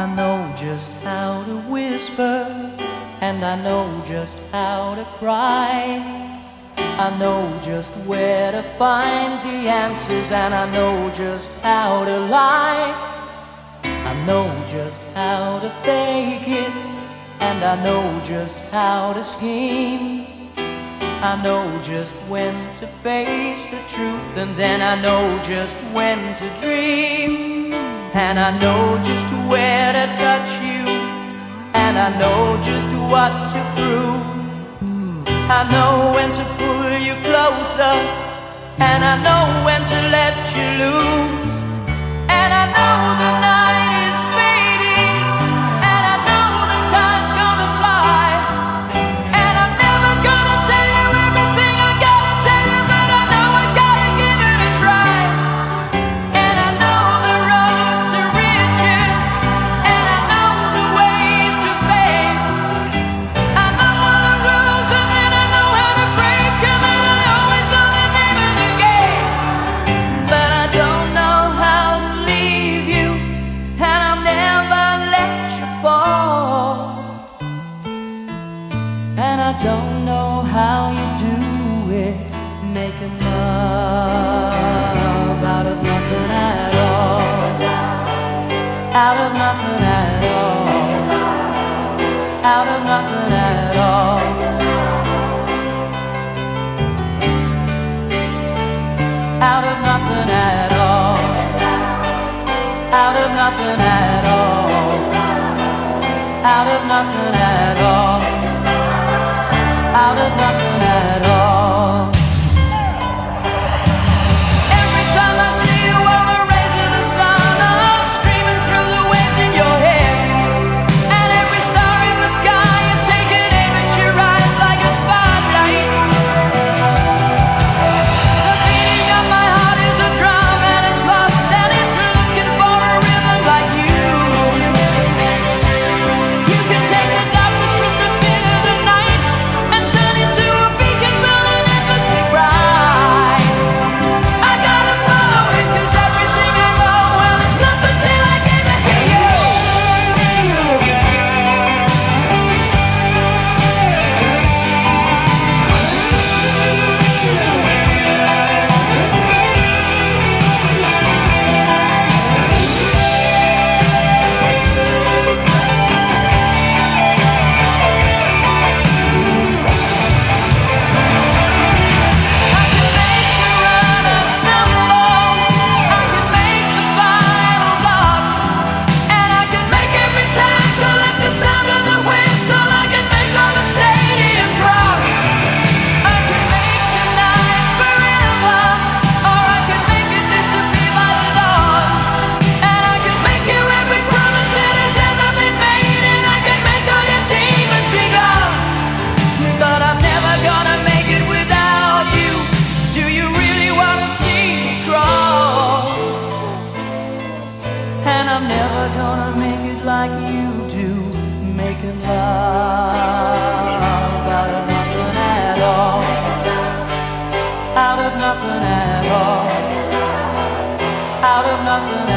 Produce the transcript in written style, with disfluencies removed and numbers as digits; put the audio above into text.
I know just how to whisper, and I know just how to cry. I know just where to find the answers, and I know just how to lie. I know just how to fake it, and I know just how to scheme. I know just when to face the truth, and then I know just when to dream. And I know just where to touch you, and I know just what to prove. I know when to pull you closer, and I know when to let you loose. And I know the night is fading, and I know the time's gonna fly. And I'm never gonna tell you everything I gotta tell you, but I know I gotta give it a try. And I know the roads to riches, and I know the ways to fame. I know all the rules, and then I know how to break them, and I always know the name of the game. But I don't know how to leave you, and I'll never let you fall. And I don't know how you do it, making love out of nothing at all. Out of nothing at all. Out of nothing at all. Out of nothing at all. Out of nothing at all. Out of nothing at all. Out of nothing at all. Every time I see you on the rays of the sun, I'm streaming through the waves in your hair. And every star in the sky is taking aim at your eyes like a spotlight. The beating of my heart is a drum, and it's lost, and it's looking for a rhythm like you. You can take the darkness from the pit of the night and turn it to a beacon burning endlessly bright. I gotta follow it, 'cause everything I know, well, it's nothing till I give it to you. I can make the runner stumble, I can make the final block, and I can make every tackle at the sound of the whistle. I can make all the stadiums rock. I can make tonight forever, or I can make it disappear by the dawn. And I can make you every promise that has ever been made, and I can make all your demons be gone. But I'm never gonna make it without you. Do you really wanna see me crawl? And I'm never gonna make it like you do, making love out of nothing at all. Out of nothing at all. Out of nothing